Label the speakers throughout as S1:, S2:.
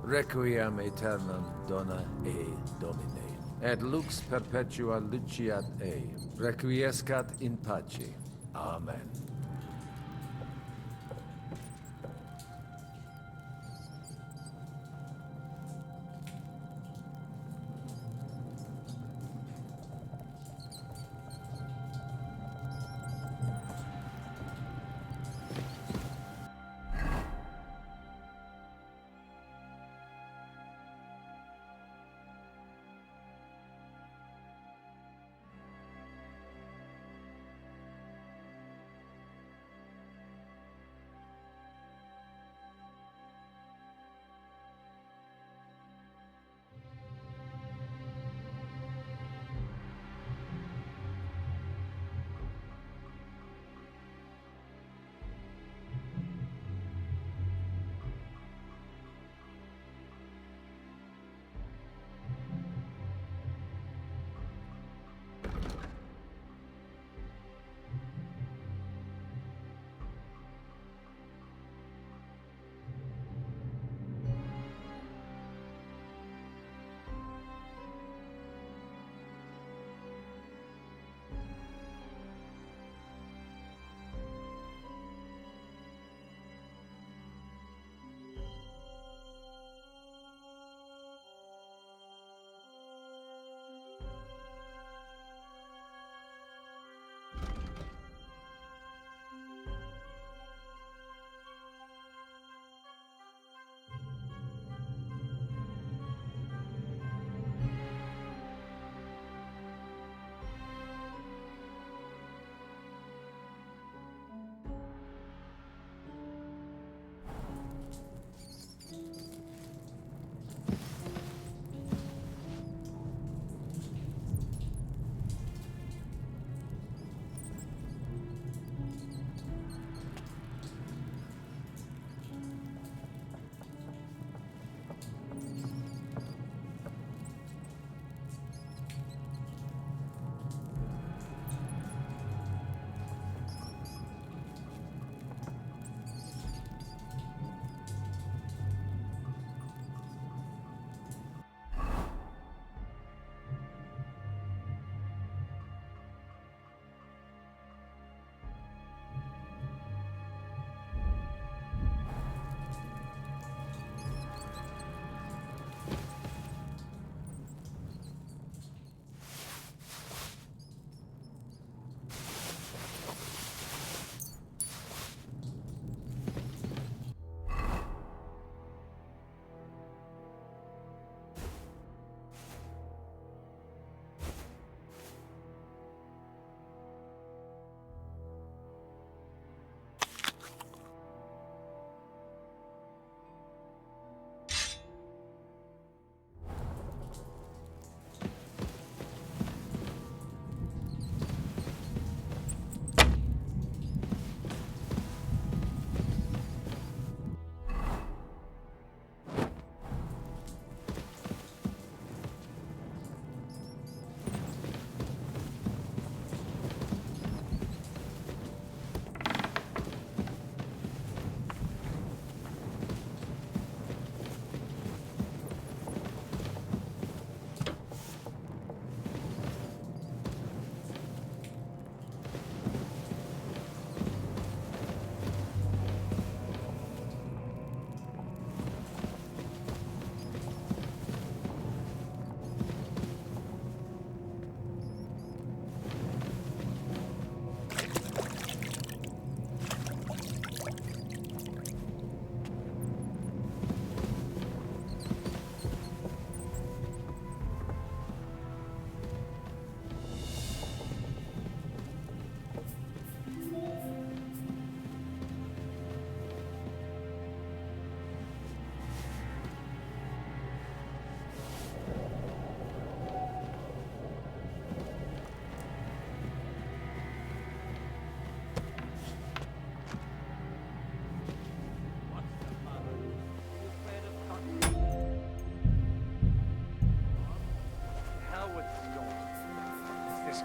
S1: Requiem aeternam dona e Domine. Et lux perpetua luciat requiescat in pace. Amen.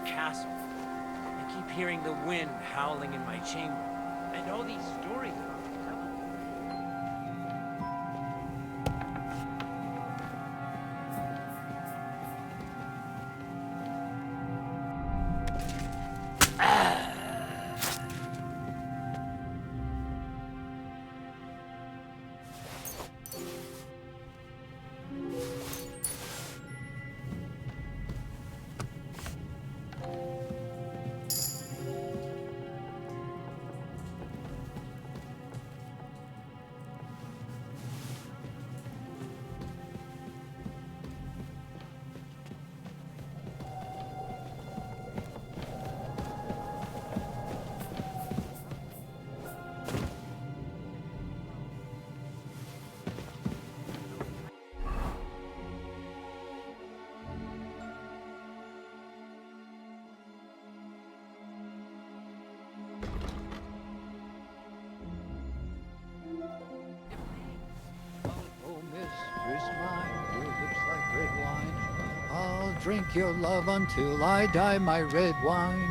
S2: Castle. I keep hearing the wind howling in my chamber, and all these stories about the
S3: drink your love until I die, my red wine.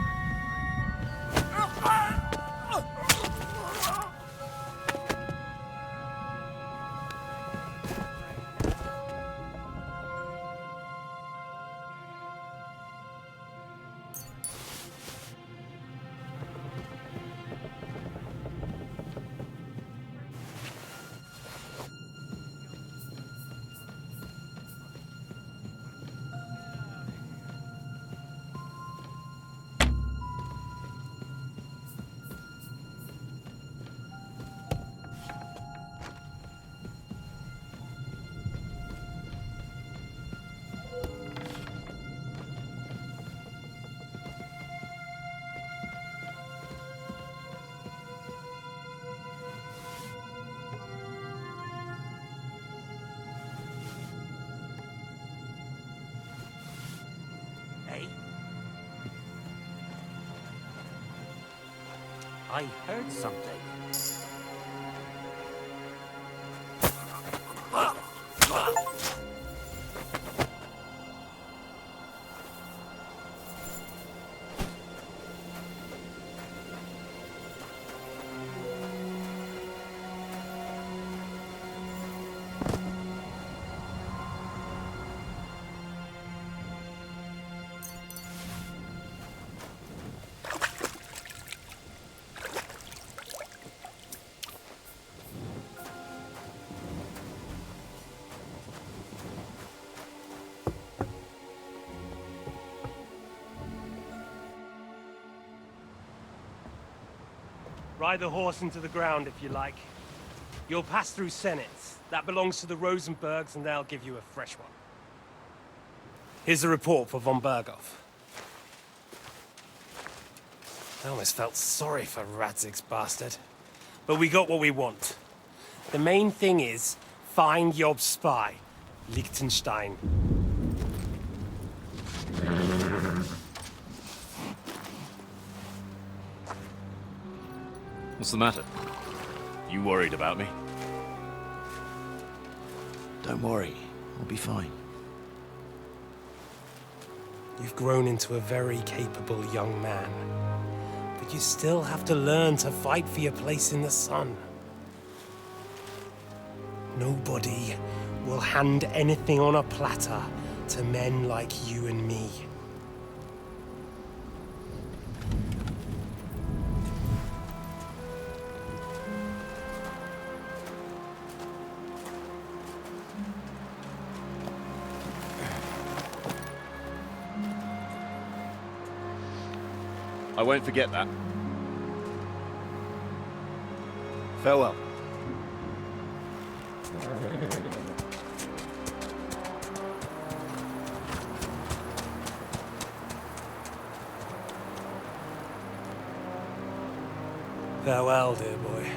S2: Hey? I heard something.
S4: Ride the horse into the ground if you like. You'll pass through Senates. That belongs to the Rosenbergs, and they'll give you a fresh one. Here's a report for von Berghoff. I almost felt sorry for Radzig's bastard. But we got what we want. The main thing is, find Job's spy, Liechtenstein.
S5: What's the matter? You worried about me?
S6: Don't worry, I'll be fine.
S4: You've grown into a very capable young man. But you still have to learn to fight for your place in the sun. Nobody will hand anything on a platter to men like you and me.
S5: I won't forget that.
S6: Farewell.
S4: Farewell, dear boy.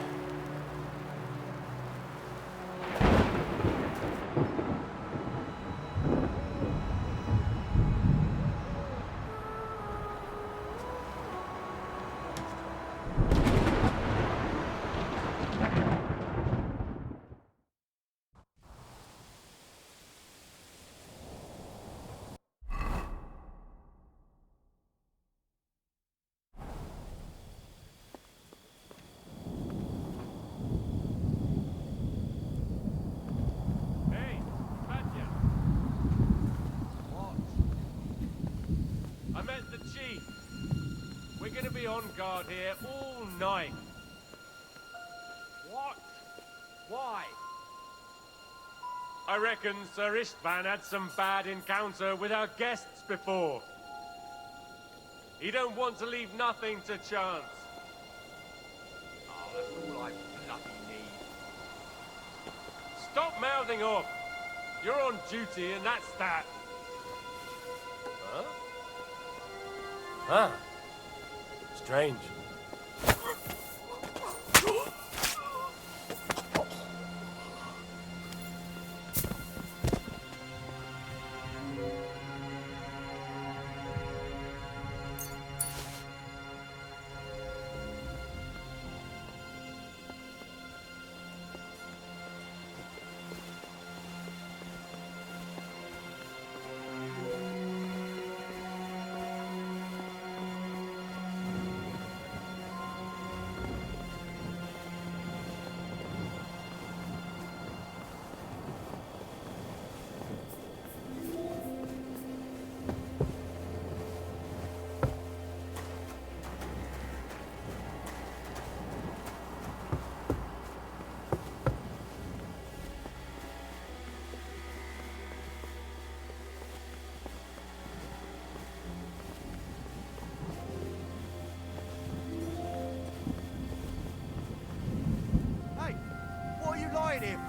S7: On guard here all night. What? Why? I reckon Sir Istvan had some bad encounter with our guests before. He don't want to leave nothing to chance. Oh, that's all I bloody need. Stop mouthing off. You're on duty and that's that. Huh?
S4: Huh? Strange.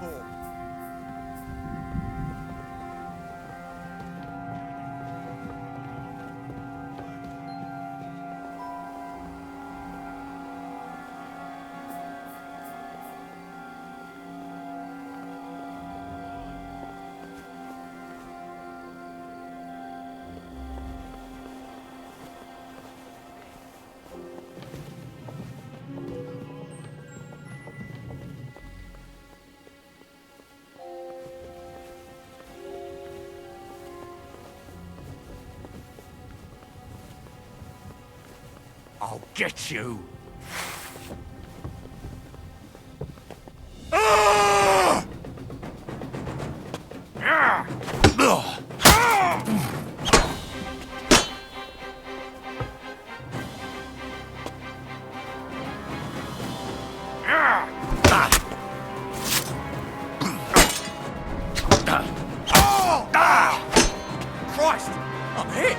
S8: before.
S2: I'll get you! Christ! I'm hit!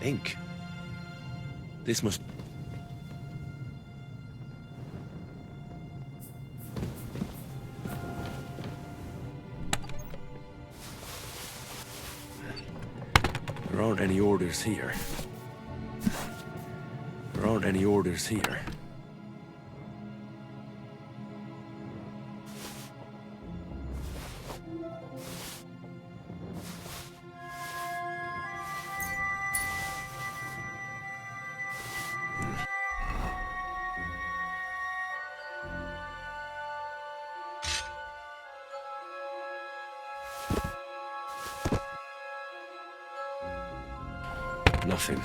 S6: Ink. This must... There aren't any orders here. There aren't any orders here. Nothing.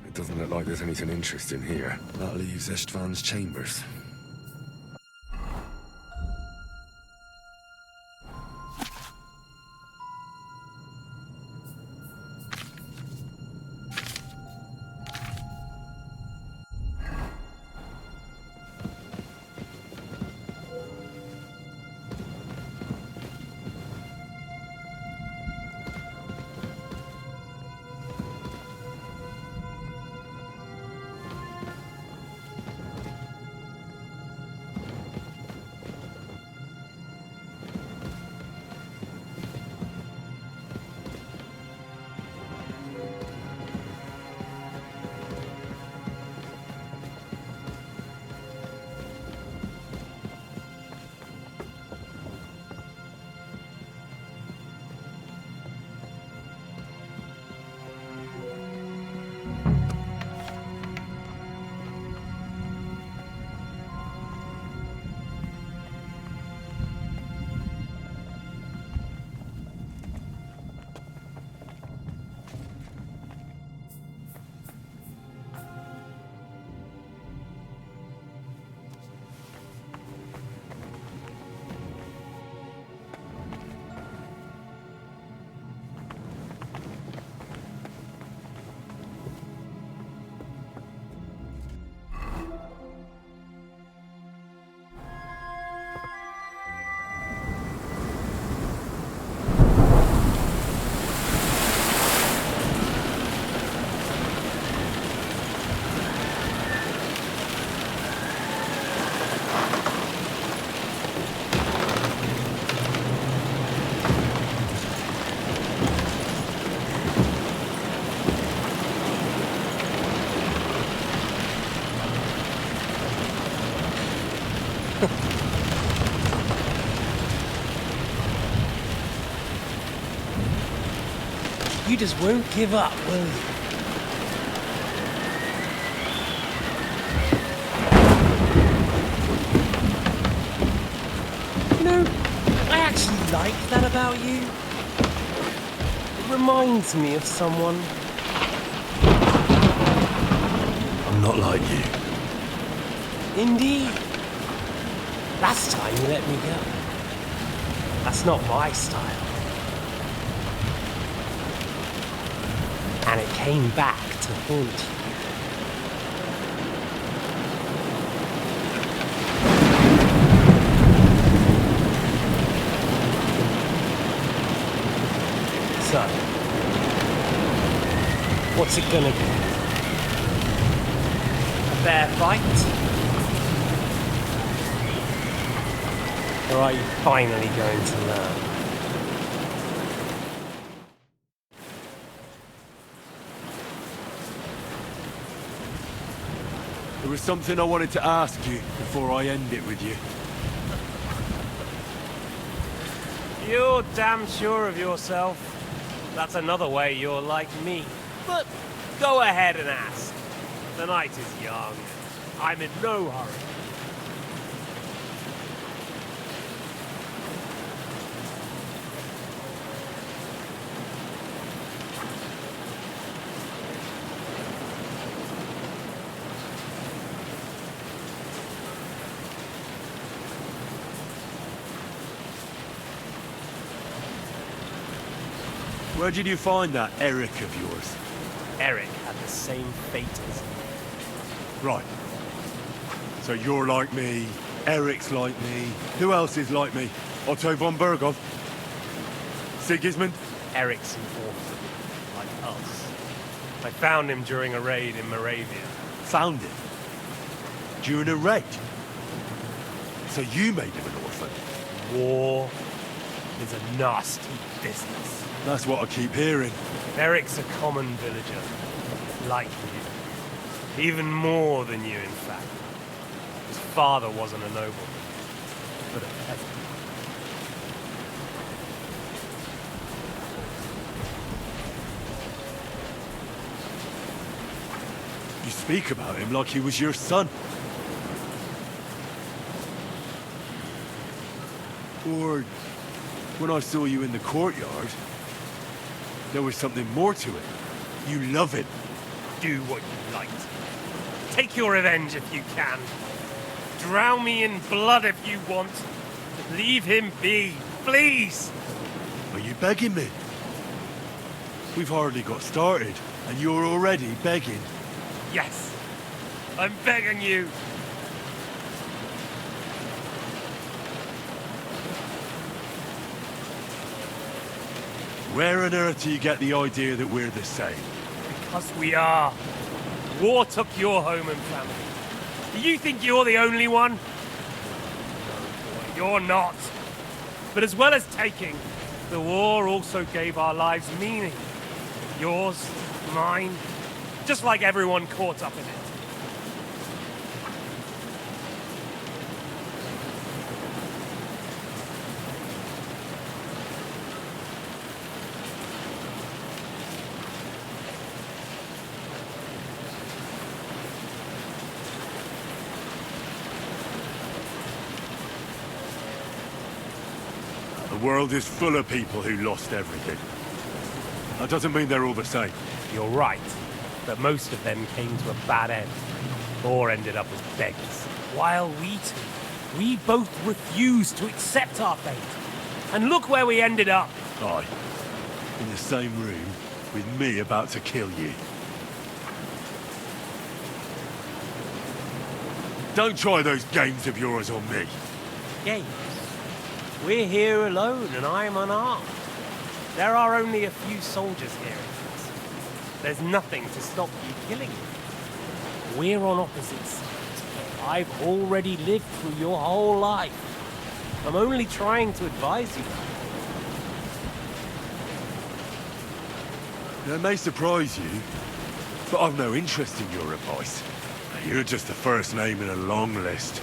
S6: It doesn't look like there's anything interesting here. That leaves Istvan's chambers.
S4: You just won't give up, will you? You know, I actually like that about you. It reminds me of someone.
S6: I'm not like you.
S4: Indeed. Last time you let me go. That's not my style. And it came back to haunt you. So, what's it gonna be? A fair fight? Or are you finally going to learn?
S5: There was something I wanted to ask you before I end it with you.
S4: You're damn sure of yourself. That's another way you're like me. But go ahead and ask. The night is young. I'm in no hurry.
S5: Where did you find that Eric of yours?
S4: Eric had the same fate as me.
S5: Right. So you're like me, Eric's like me. Who else is like me? Otto von Berghoff? Sigismund?
S4: Eric's an orphan, like us. I found him during a raid in Moravia.
S5: Found him? During a raid? So you made him an orphan?
S4: War is a nasty business.
S5: That's what I keep hearing.
S4: Eric's a common villager, like you. Even more than you, in fact. His father wasn't a nobleman, but a peasant.
S5: You speak about him like he was your son. Or when I saw you in the courtyard, there was something more to it. You love him.
S4: Do what you like. Take your revenge if you can. Drown me in blood if you want. But leave him be, please!
S5: Are you begging me? We've hardly got started, and you're already begging.
S4: Yes, I'm begging you.
S5: Where on earth do you get the idea that we're the same?
S4: Because we are. War took your home and family. Do you think you're the only one? No, boy, you're not. But as well as taking, the war also gave our lives meaning. Yours, mine, just like everyone caught up in it.
S5: The world is full of people who lost everything. That doesn't mean they're all the same.
S4: You're right, but most of them came to a bad end, or ended up as beggars. While we both refused to accept our fate. And look where we ended up.
S5: Aye. In the same room, with me about to kill you. Don't try those games of yours on me.
S4: Games. We're here alone, and I'm unarmed. There are only a few soldiers here. There's nothing to stop you killing me. We're on opposite sides. I've already lived through your whole life. I'm only trying to advise you.
S5: That may surprise you, but I've no interest in your advice. You're just the first name in a long list.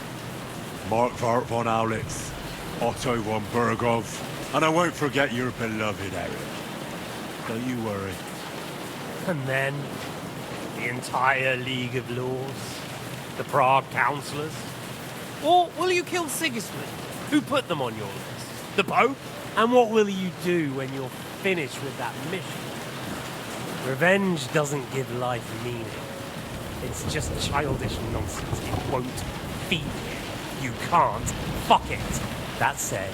S5: Mark von Aulitz, Otto von Berghoff, and I won't forget your beloved Eric. Don't you worry.
S4: And then, the entire League of Lords, the Prague Councillors. Or will you kill Sigismund? Who put them on your list? The Pope? And what will you do when you're finished with that mission? Revenge doesn't give life meaning. It's just childish nonsense. It won't feed you. You can't fuck it. That said,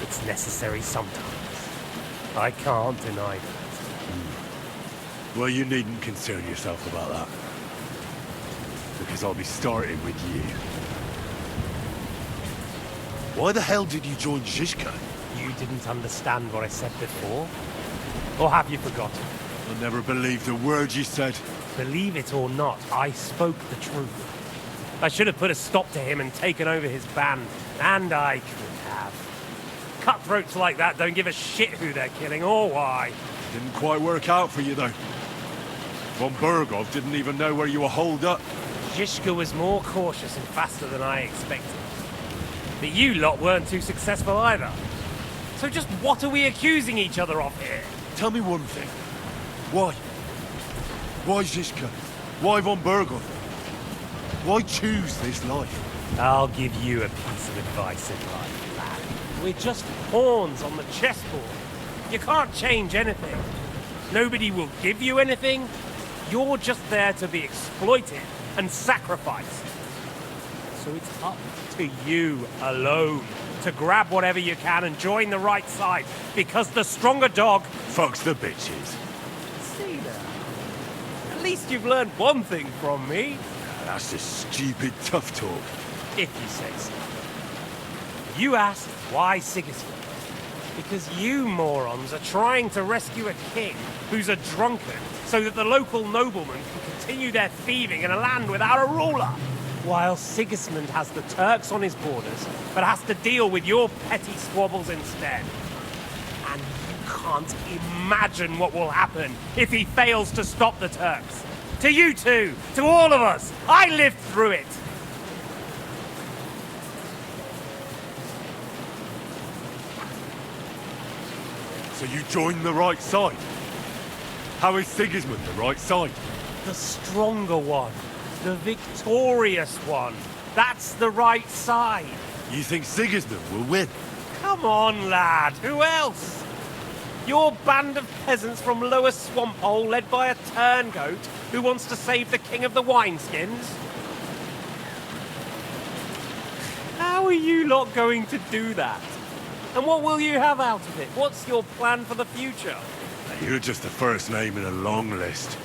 S4: it's necessary sometimes. I can't deny that.
S5: Well, you needn't concern yourself about that. Because I'll be starting with you. Why the hell did you join Zizka?
S4: You didn't understand what I said before? Or have you forgotten?
S5: I never believed a word you said.
S4: Believe it or not, I spoke the truth. I should have put a stop to him and taken over his band. And I could have. Cutthroats like that don't give a shit who they're killing or why.
S5: Didn't quite work out for you, though. Von Berghoff didn't even know where you were holed up.
S4: Zizka was more cautious and faster than I expected. But you lot weren't too successful either. So just what are we accusing each other of here?
S5: Tell me one thing. Why? Why Zizka? Why von Berghoff? Why choose this life?
S4: I'll give you a piece of advice in life, lad. We're just pawns on the chessboard. You can't change anything. Nobody will give you anything. You're just there to be exploited and sacrificed. So it's up to you alone to grab whatever you can and join the right side, because the stronger dog
S5: Fucks the bitches.
S4: See now. At least you've learned one thing from me.
S5: That's just stupid tough talk.
S4: If you say so. You asked why Sigismund? Because you morons are trying to rescue a king who's a drunkard so that the local noblemen can continue their thieving in a land without a ruler. While Sigismund has the Turks on his borders, but has to deal with your petty squabbles instead. And you can't imagine what will happen if he fails to stop the Turks. To you two, to all of us, I lived through it.
S5: So you joined the right side? How is Sigismund the right side?
S4: The stronger one. The victorious one. That's the right side.
S5: You think Sigismund will win?
S4: Come on, lad. Who else? Your band of peasants from Lower Swamphole led by a turngoat who wants to save the king of the wineskins? How are you lot going to do that? And what will you have out of it? What's your plan for the future?
S5: You're just the first name in a long list.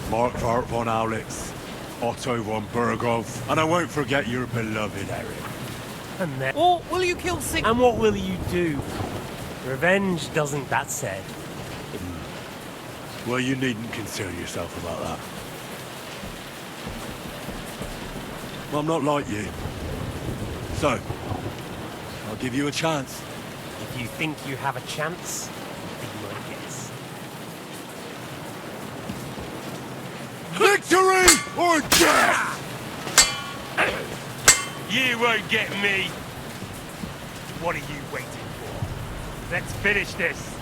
S5: Mark von Aulitz, Otto von Burgov, and I won't forget your beloved Eric.
S4: And then... Or will you kill Sig? And what will you do? Revenge doesn't, that said.
S5: Well, you needn't concern yourself about that. Well, I'm not like you. So, I'll give you a chance.
S4: If you think you have a chance, be my guess.
S5: Victory or death!
S4: You won't get me! What are you waiting for? Let's finish this!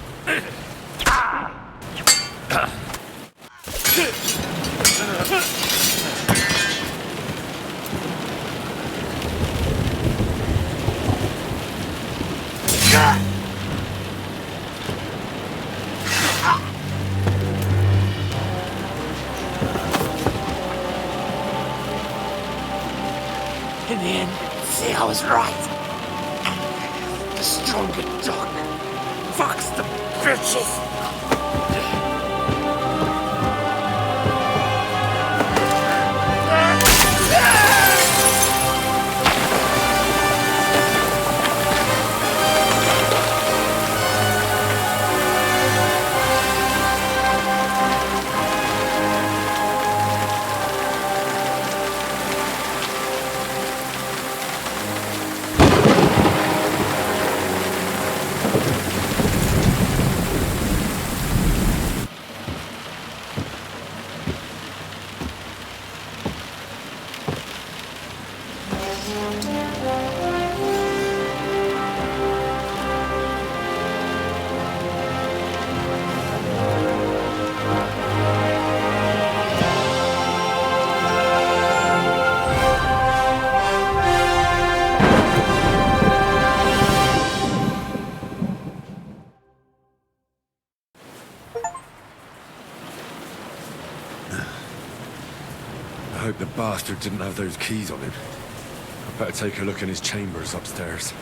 S8: In the end, see, I was right. The stronger dog. Fucks the bitches.
S6: I hope the bastard didn't have those keys on him. I'd better take a look in his chambers upstairs.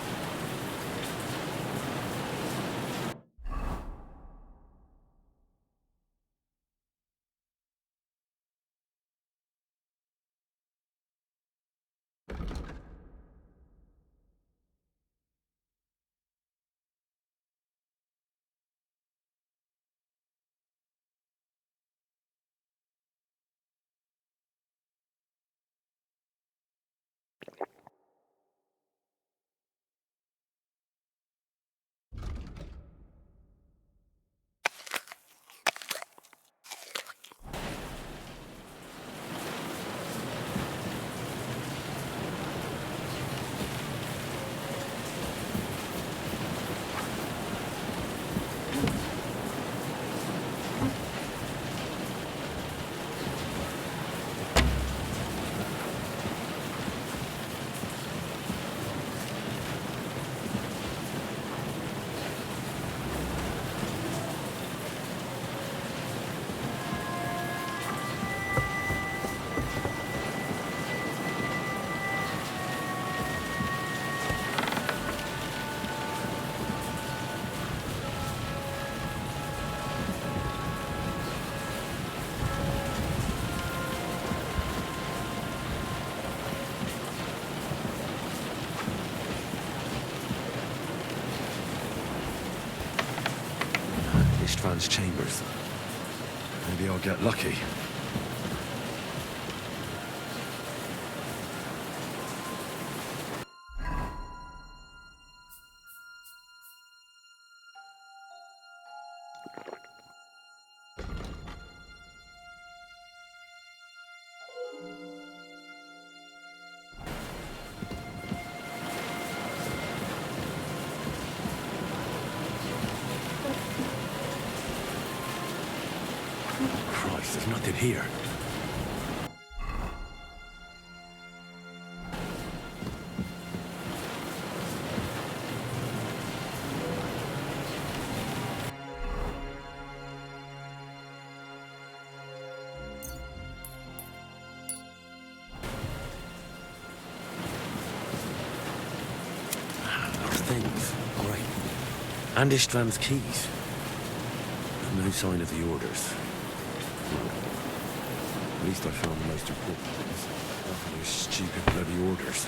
S6: Deliverance chambers. Maybe I'll get lucky. Christ, there's nothing here. Those things. Great. And Ishtram's keys. No sign of the orders. At least I found the most important things. Not those stupid bloody orders.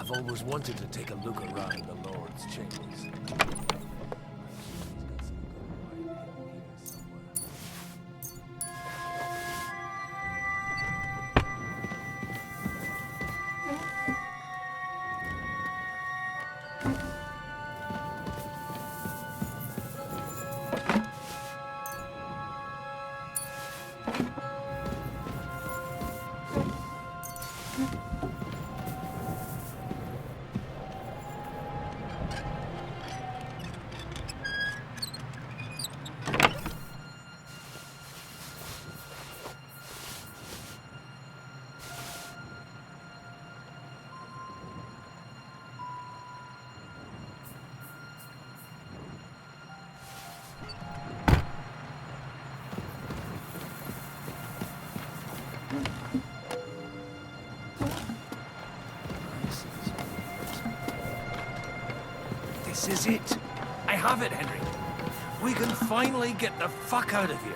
S1: I've always wanted to take a look around the Lord's chambers.
S9: This is it. I have it, Henry. We can finally get the fuck out of here.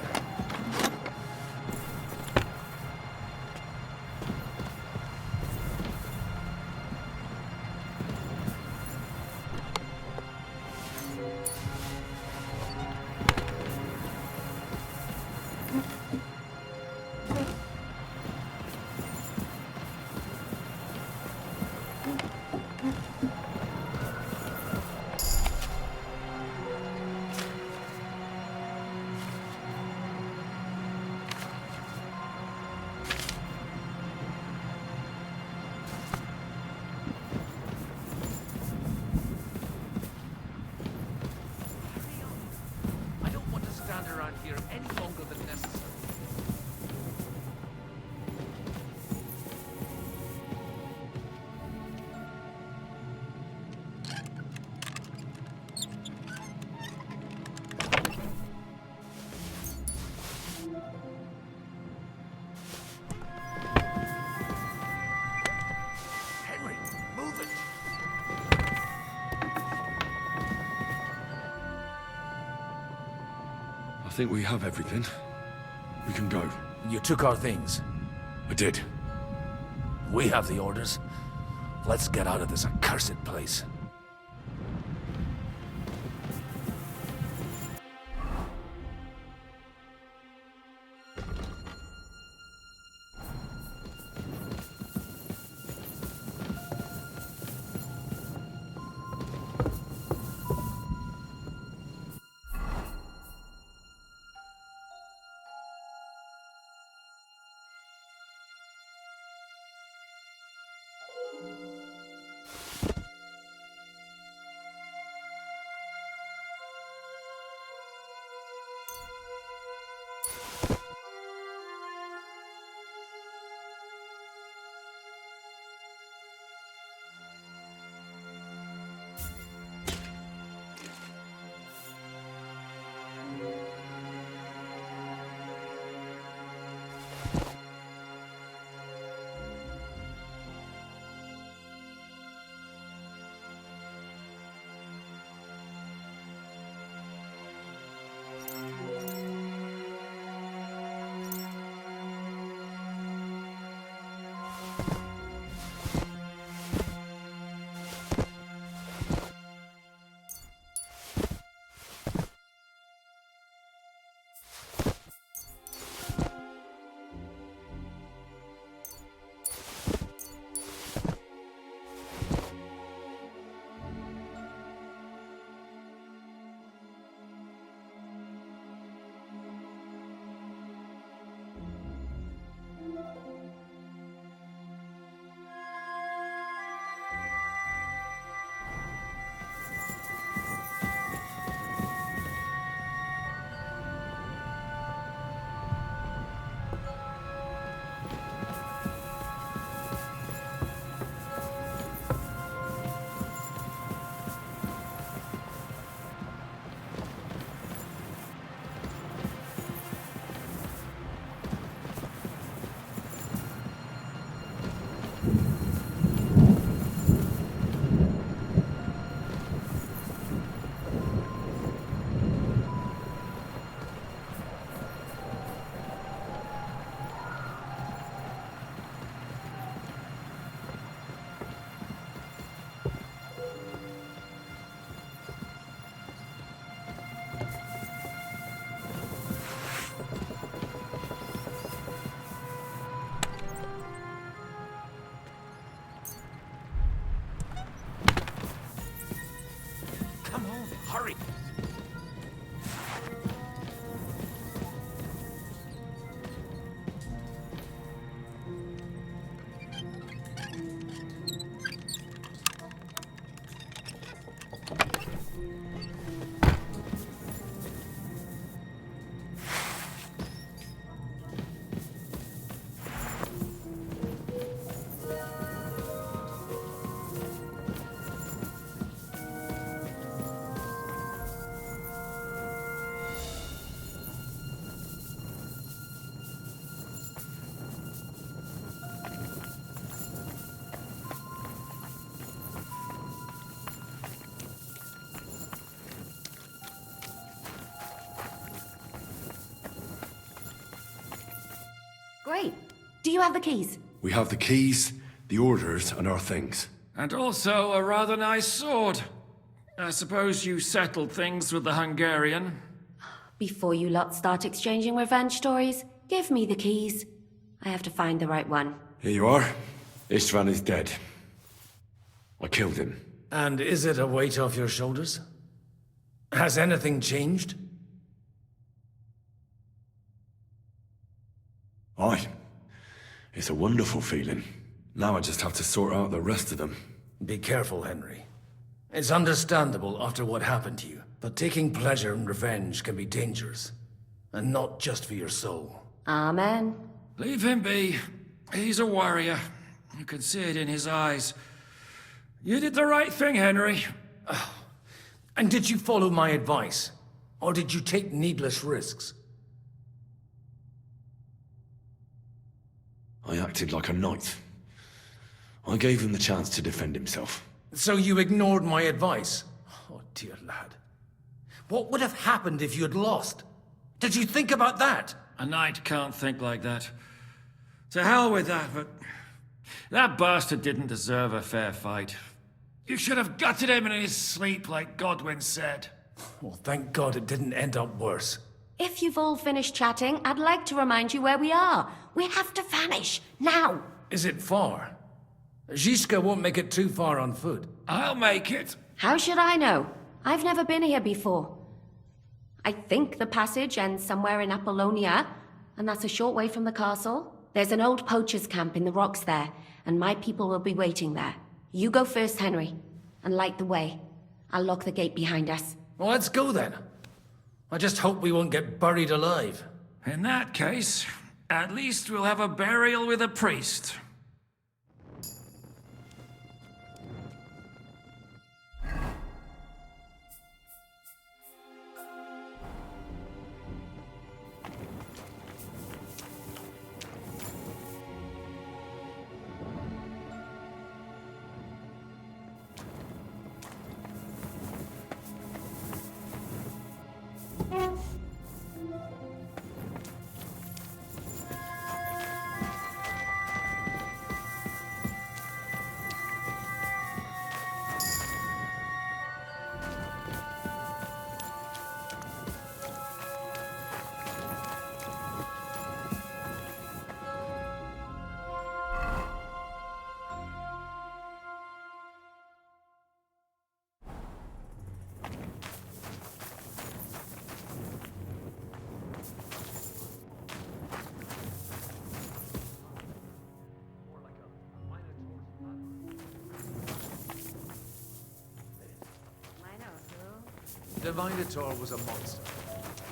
S9: I don't want to stand around here any longer than necessary. Henry, move it!
S6: I think we have everything. We can go.
S1: You took our things.
S6: I did.
S1: We have the orders. Let's get out of this accursed place.
S8: you have the keys?
S6: We have the keys, the orders, and our things.
S9: And also a rather nice sword. I suppose you settled things with the Hungarian.
S8: Before you lot start exchanging revenge stories, give me the keys. I have to find the right one.
S6: Here you are. Istvan is dead. I killed him.
S1: And is it a weight off your shoulders? Has anything changed?
S6: Aye. It's a wonderful feeling. Now I just have to sort out the rest of them.
S1: Be careful, Henry. It's understandable after what happened to you, but taking pleasure in revenge can be dangerous. And not just for your soul.
S8: Amen.
S9: Leave him be. He's a warrior. You can see it in his eyes. You did the right thing, Henry.
S1: And did you follow my advice? Or did you take needless risks?
S6: I acted like a knight. I gave him the chance to defend himself.
S1: So you ignored my advice? Oh, dear lad. What would have happened if you had lost? Did you think about that?
S9: A knight can't think like that. To hell with that, but... that bastard didn't deserve a fair fight. You should have gutted him in his sleep, like Godwin said.
S1: Well, thank God it didn't end up worse.
S8: If you've all finished chatting, I'd like to remind you where we are. We have to vanish, now!
S1: Is it far? Zizka won't make it too far on foot.
S9: I'll make it.
S8: How should I know? I've never been here before. I think the passage ends somewhere in Apollonia, and that's a short way from the castle. There's an old poacher's camp in the rocks there, and my people will be waiting there. You go first, Henry, and light the way. I'll lock the gate behind us.
S1: Well, let's go then. I just hope we won't get buried alive.
S9: In that case, at least we'll have a burial with a priest.
S10: The Minotaur was a monster.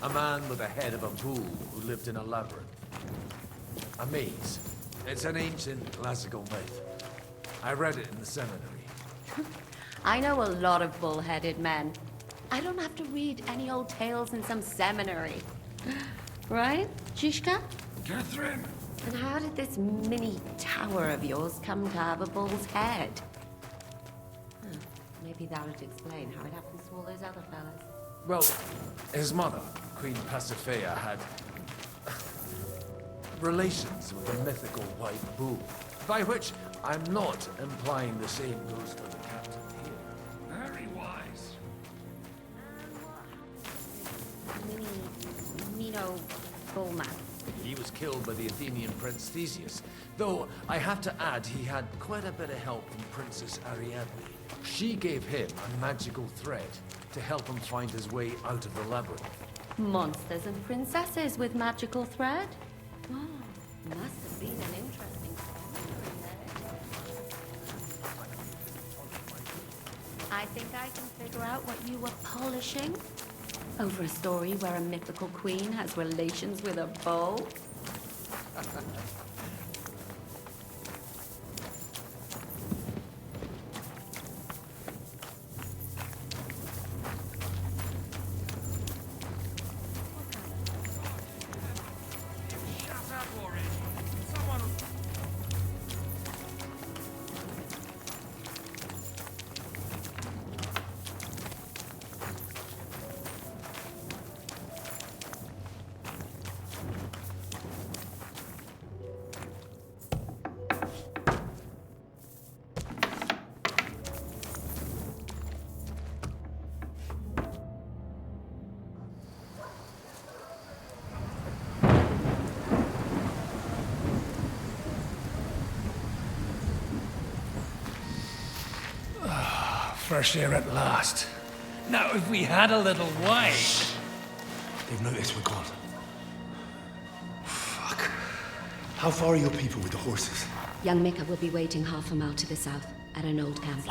S10: A man with the head of a bull who lived in a labyrinth. A maze. It's an ancient classical myth. I read it in the seminary.
S8: I know a lot of bull-headed men. I don't have to read any old tales in some seminary. Right, Zizka?
S9: Catherine?
S8: And how did this mini tower of yours come to have a bull's head? Huh, maybe that would explain how it happens to all those other fellas.
S10: Well, his mother, Queen Pasiphae, had relations with the mythical white bull. By which, I'm not implying the same goes for the captain here.
S9: Very wise.
S8: Mino Bullman.
S10: He was killed by the Athenian prince Theseus, though I have to add he had quite a bit of help from Princess Ariadne. She gave him a magical thread to help him find his way out of the labyrinth.
S8: Monsters and princesses with magical thread? Oh, must have been an interesting story there. I think I can figure out what you were polishing. Over a story where a mythical queen has relations with a bull?
S1: fresh air at last. Now, if we had a little wine...
S6: They've noticed we're gone. Fuck. How far are your people with the horses?
S8: Young Mika will be waiting half a mile to the south, at an old camp.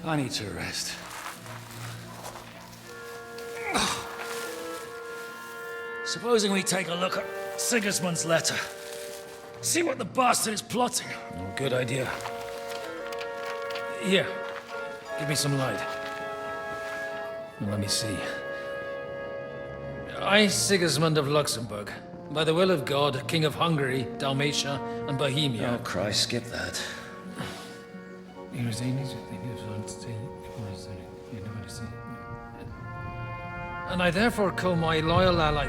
S9: I need to rest. Supposing we take a look at Sigismund's letter. See what the bastard is plotting.
S1: Oh, good idea. Here, give me some light. Let me see. I, Sigismund of Luxembourg, by the will of God, King of Hungary, Dalmatia, and Bohemia.
S9: Oh, Christ, skip that.
S1: And I therefore call my loyal ally...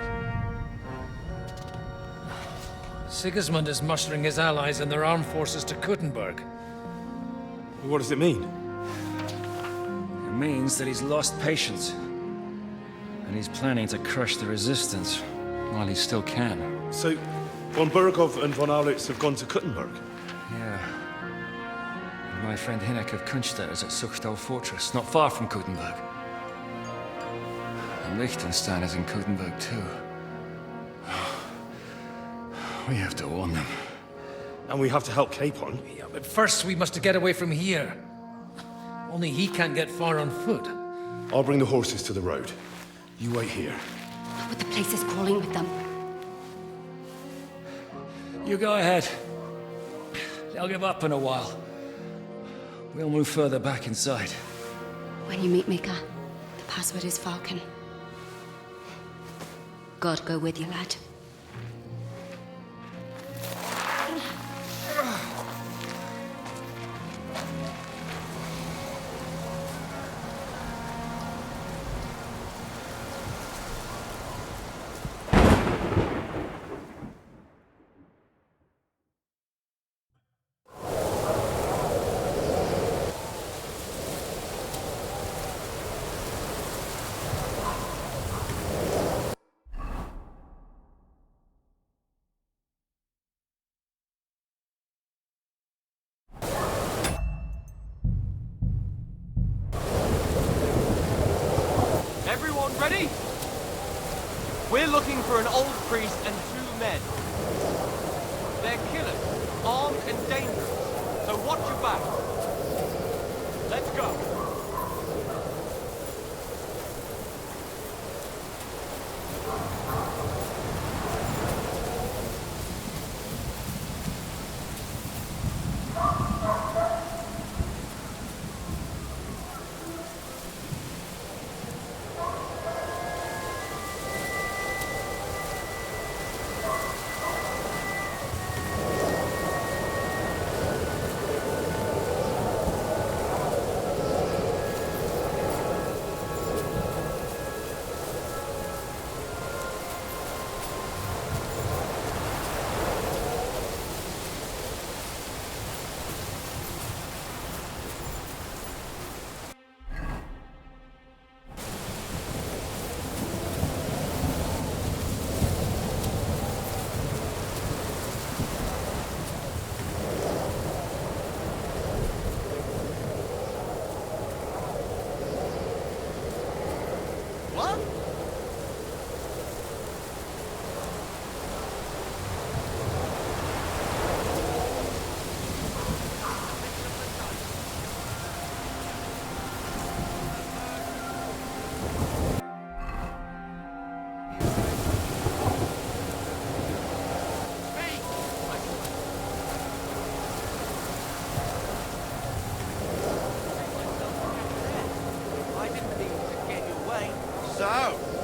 S1: Sigismund is mustering his allies and their armed forces to Kuttenberg.
S6: What does it mean?
S9: It means that he's lost patience. And he's planning to crush the resistance while he still can.
S6: So, von Burgov and von Aulitz have gone to Kuttenberg?
S9: Yeah. And my friend Hinnek of Kunstedt is at Suchtal Fortress, not far from Kuttenberg. And Liechtenstein is in Kuttenberg too. We have to warn them.
S6: And we have to help Capon?
S1: Yeah, but first we must get away from here. Only he can't get far on foot.
S6: I'll bring the horses to the road. You wait here.
S8: But the place is crawling with them.
S9: You go ahead. They'll give up in a while. We'll move further back inside.
S8: When you meet Mika, the password is Falcon. God go with you, lad.
S2: Ready? We're looking for an old priest and 2 men. They're killers, armed and dangerous. So watch your back. Let's go.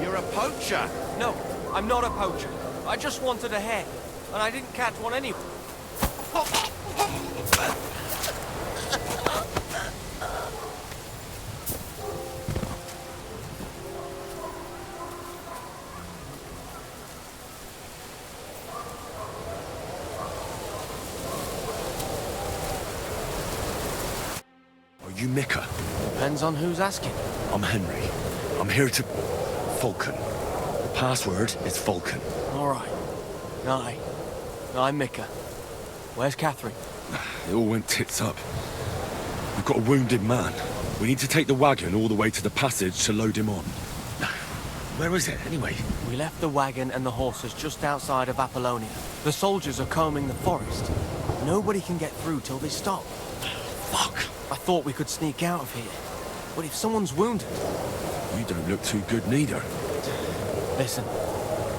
S11: You're a poacher?
S2: No, I'm not a poacher. I just wanted a hare, and I didn't catch one anyway.
S6: Are you Mika?
S2: Depends on who's asking.
S6: I'm Henry. I'm here to... Falcon. The password is Falcon.
S2: All right. I'm Mika. Where's Catherine?
S6: It all went tits up. We've got a wounded man. We need to take the wagon all the way to the passage to load him on. Where is it, anyway?
S2: We left the wagon and the horses just outside of Apollonia. The soldiers are combing the forest. Nobody can get through till they stop.
S6: Fuck!
S2: I thought we could sneak out of here. But if someone's wounded...
S6: You don't look too good neither.
S2: Listen,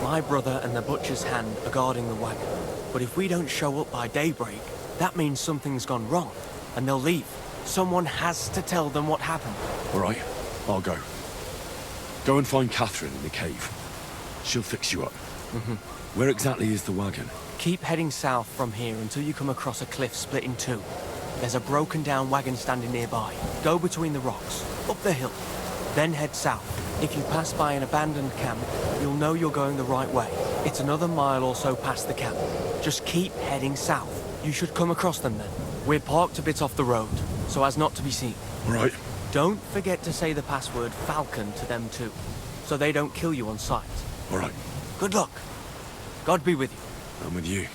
S2: my brother and the butcher's hand are guarding the wagon. But if we don't show up by daybreak, that means something's gone wrong, and they'll leave. Someone has to tell them what happened.
S6: All right, I'll go. Go and find Catherine in the cave. She'll fix you up. Where exactly is the wagon?
S2: Keep heading south from here until you come across a cliff split in two. There's a broken down wagon standing nearby. Go between the rocks, up the hill, then head south. If you pass by an abandoned camp, you'll know you're going the right way. It's another mile or so past the camp. Just keep heading south. You should come across them then. We're parked a bit off the road, so as not to be seen.
S6: All right.
S2: Don't forget to say the password Falcon to them too, so they don't kill you on sight.
S6: All right.
S2: Good luck. God be with you.
S6: I'm with you.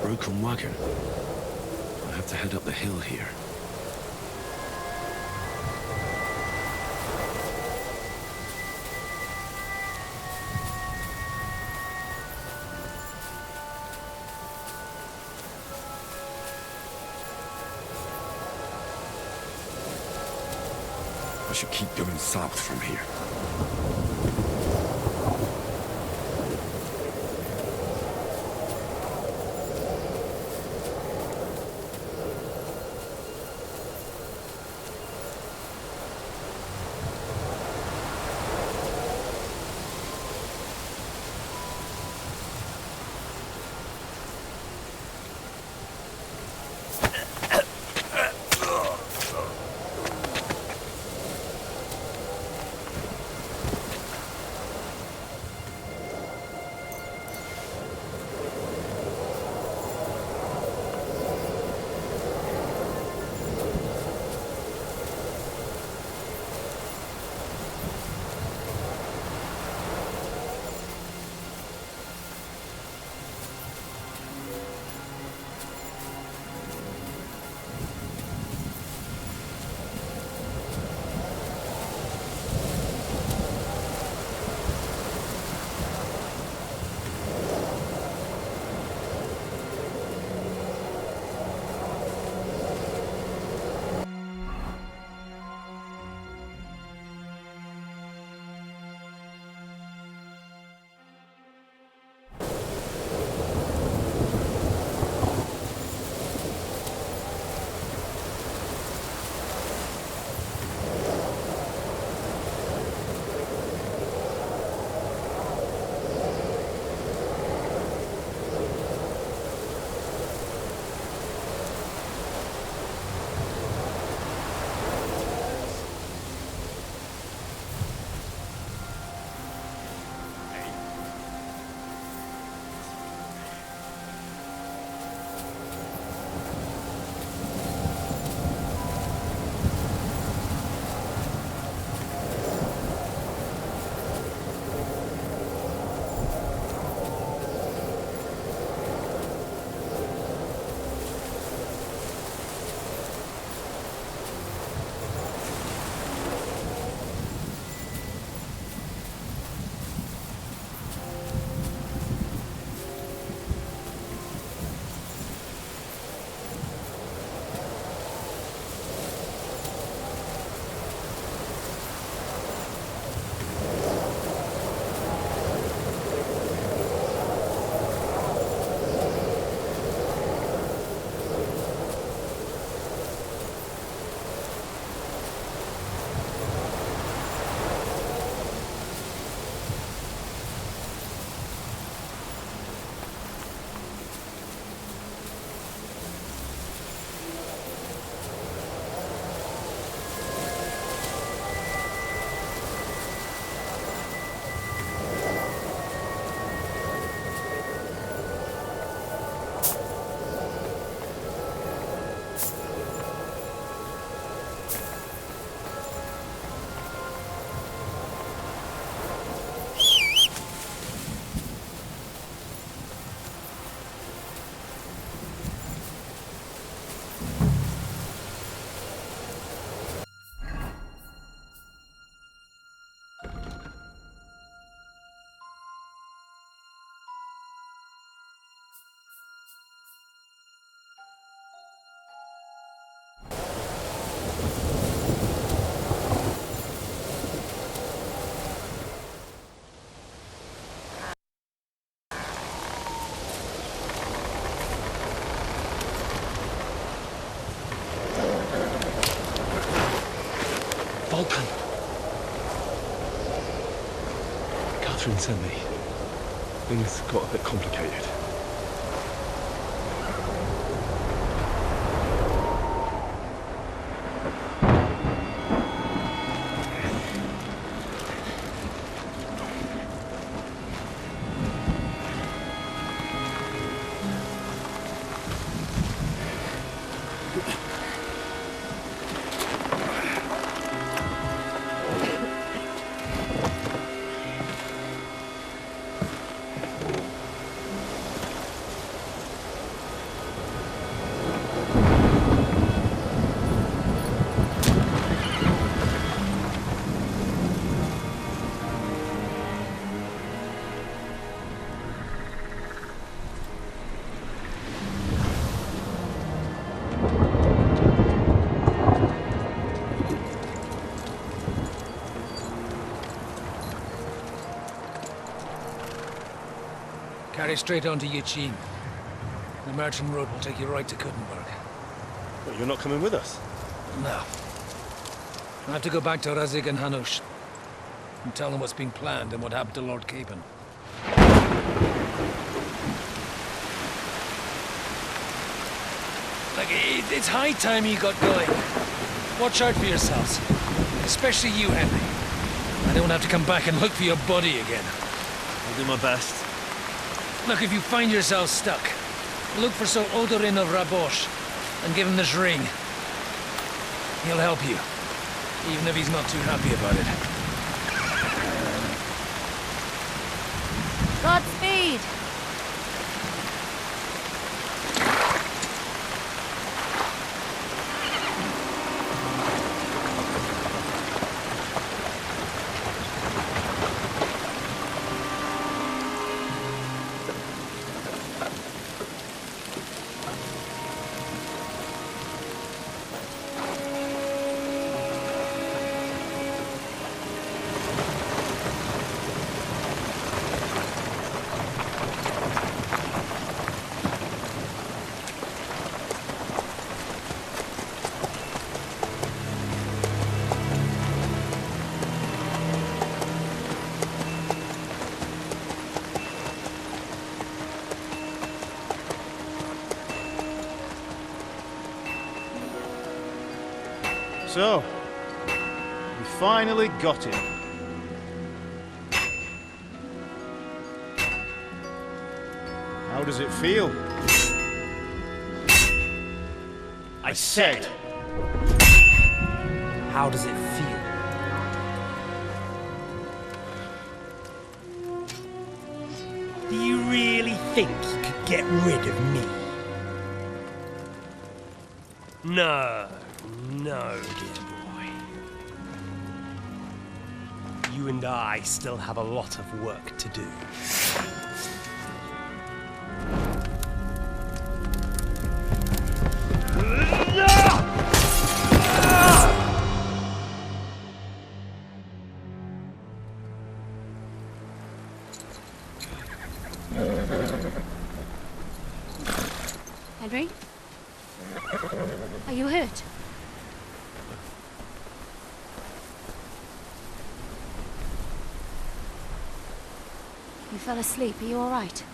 S6: Broken wagon. I have to head up the hill here. I should keep going south from here. Vulcan. Catherine sent me. Things got a bit complicated.
S11: Carry straight on to Yichin. The merchant road will take you right to Kuttenberg.
S6: But you're not coming with us?
S11: No. I have to go back to Razik and Hanush and tell them what's been planned and what happened to Lord Capon. It's high time you got going. Watch out for yourselves. Especially you, Henry. I don't have to come back and look for your body again.
S6: I'll do my best.
S11: Look, if you find yourself stuck, look for Sir Odorin of Rabosh and give him this ring. He'll help you, even if he's not too happy about it.
S8: Godspeed!
S12: So, we finally got him. How does it feel? I said,
S13: how does it feel? Do you really think you could get rid of me?
S4: No, dear boy. You and I still have a lot of work to do.
S8: Henry? Are you hurt? You fell asleep. Are you all right?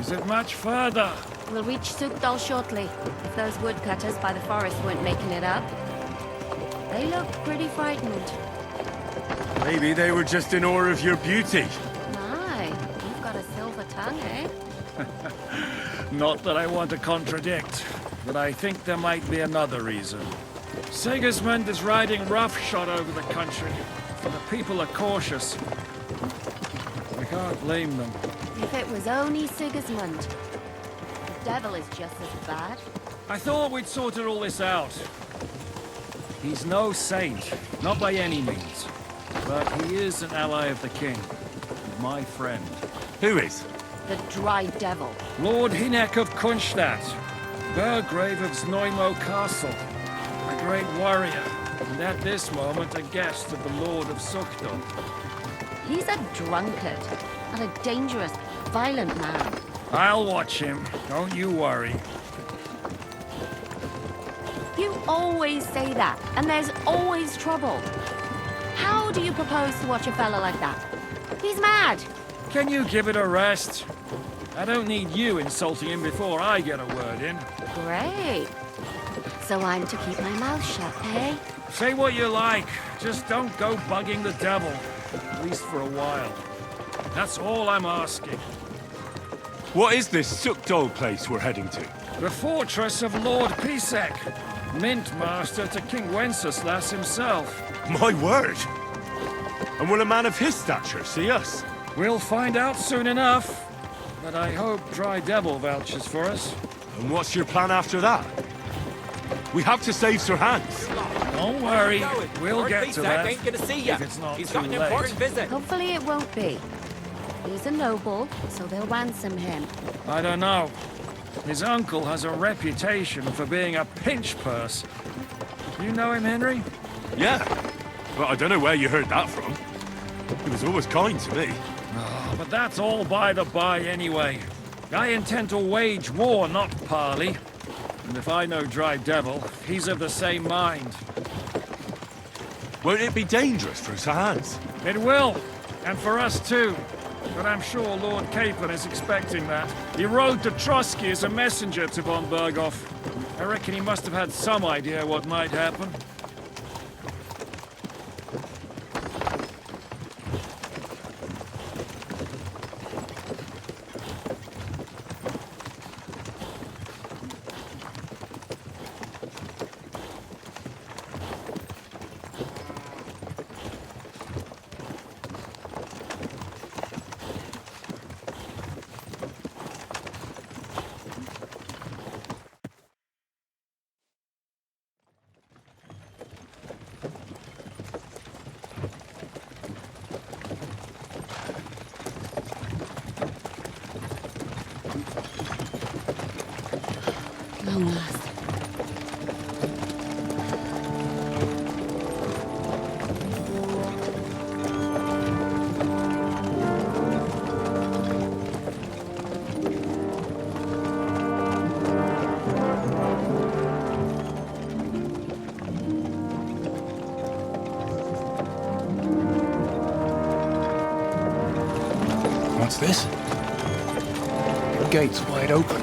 S9: Is it much further?
S8: We'll reach Sukdal shortly, if those woodcutters by the forest weren't making it up. They look pretty frightened.
S5: Maybe they were just in awe of your beauty.
S8: My, you've got a silver tongue, eh?
S9: Not that I want to contradict, but I think there might be another reason. Sigismund is riding roughshod over the country, and the people are cautious. I can't blame them.
S8: If it was only Sigismund. The devil is just as bad.
S9: I thought we'd sorted all this out. He's no saint, not by any means. But he is an ally of the king. My friend.
S5: Who is?
S8: The Dry Devil.
S9: Lord Hynek of Kunstadt, Burgrave of Znojmo Castle, a great warrior, and at this moment a guest of the Lord of Sukdal.
S8: He's a drunkard, and a dangerous, violent man.
S9: I'll watch him, don't you worry.
S8: You always say that, and there's always trouble. How do you propose to watch a fella like that? He's mad.
S9: Can you give it a rest? I don't need you insulting him before I get a word in.
S8: Great. So I'm to keep my mouth shut, eh?
S9: Say what you like, just don't go bugging the devil. At least for a while. That's all I'm asking.
S5: What is this Sukdal place we're heading to?
S9: The fortress of Lord Pisek, Mint Master to King Wenceslas himself.
S5: My word! And will a man of his stature see us?
S9: We'll find out soon enough. But I hope Dry Devil vouches for us.
S5: And what's your plan after that? We have to save Sir Hans.
S9: Don't worry, we'll get to that.
S2: Ain't gonna see ya.
S9: If it's not
S2: He's
S9: too
S2: got an
S9: late.
S2: important visit.
S8: Hopefully it won't be. He's a noble, so they'll ransom him.
S9: I don't know. His uncle has a reputation for being a pinch purse. You know him, Henry?
S5: Yeah, but I don't know where you heard that from. He was always kind to me.
S9: Oh, but that's all by the by anyway. I intend to wage war, not parley. And if I know Dry Devil, he's of the same mind.
S5: Won't it be dangerous for Sir Hans?
S9: It will, and for us too. But I'm sure Lord Capon is expecting that. He rode to Trotsky as a messenger to von Berghoff. I reckon he must have had some idea what might happen.
S8: Long last.
S1: What's this? The gate's wide open.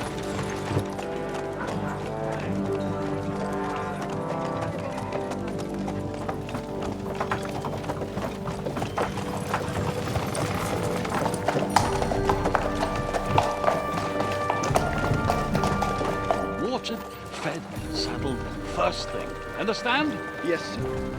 S14: Watered, fed, saddled, first thing. Understand?
S12: Yes, sir.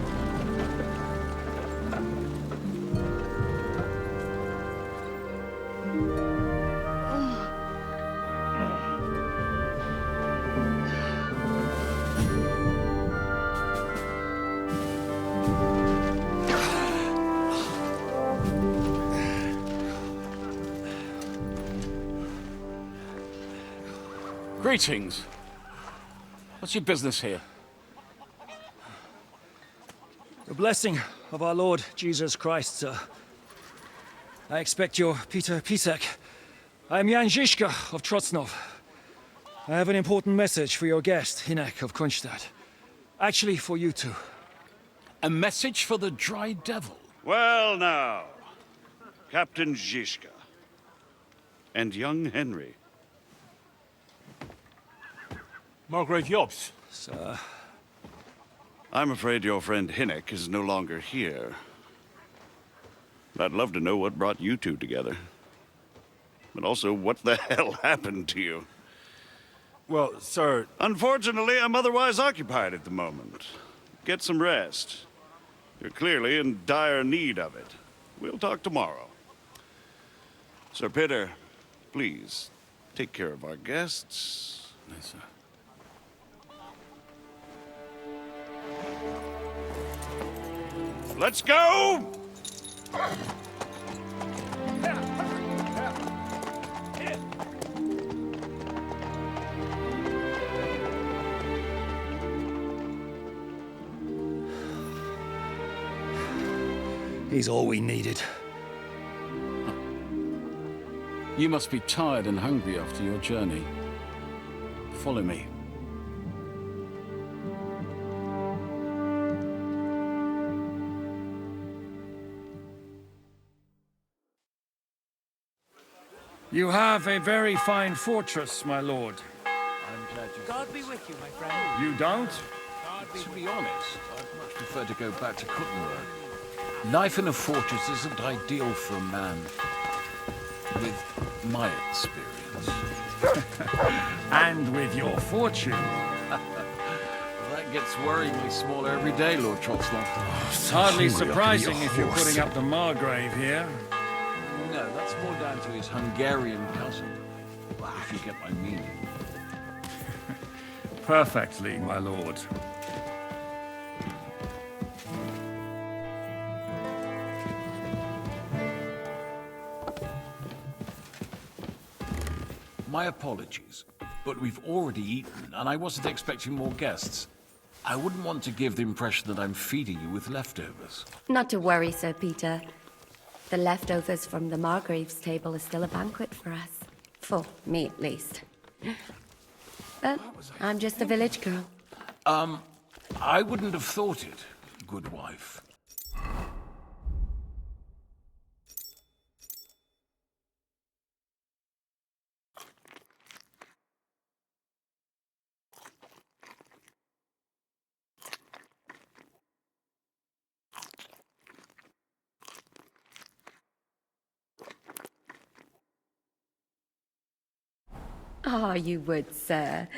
S14: Greetings. What's your business here?
S4: The blessing of our Lord Jesus Christ, sir. I expect you're Peter Pisek. I am Jan Žižka of Trocnov. I have an important message for your guest, Hynek of Kunstadt. Actually, for you two.
S14: A message for the Dry Devil?
S15: Well now, Captain Žižka. And young Henry.
S5: Margrave Jobs.
S6: Sir.
S15: I'm afraid your friend Hinnock is no longer here. I'd love to know what brought you two together. But also, what the hell happened to you?
S5: Well, sir...
S15: Unfortunately, I'm otherwise occupied at the moment. Get some rest. You're clearly in dire need of it. We'll talk tomorrow. Sir Peter, please, take care of our guests.
S14: Yes, sir.
S15: Let's go!
S11: He's all we needed.
S14: You must be tired and hungry after your journey. Follow me.
S9: You have a very fine fortress, my lord.
S14: I'm glad you...
S13: God be with you, my friend.
S9: You don't?
S14: To be honest, I'd much prefer to go back to Kuttenberg. Life in a fortress isn't ideal for a man with my experience.
S9: And with your fortune.
S14: That gets worryingly smaller every day, Lord Trotsloff.
S9: It's hardly surprising if you're putting up the Margrave here.
S14: No, that's more down to his Hungarian cousin, if you get my meaning.
S9: Perfectly, my lord.
S14: My apologies, but we've already eaten, and I wasn't expecting more guests. I wouldn't want to give the impression that I'm feeding you with leftovers.
S8: Not to worry, Sir Peter. The leftovers from the Margrave's table are still a banquet for us. For me, at least. But I'm just a village girl.
S14: I wouldn't have thought it, good wife.
S8: Ah, you would, sir.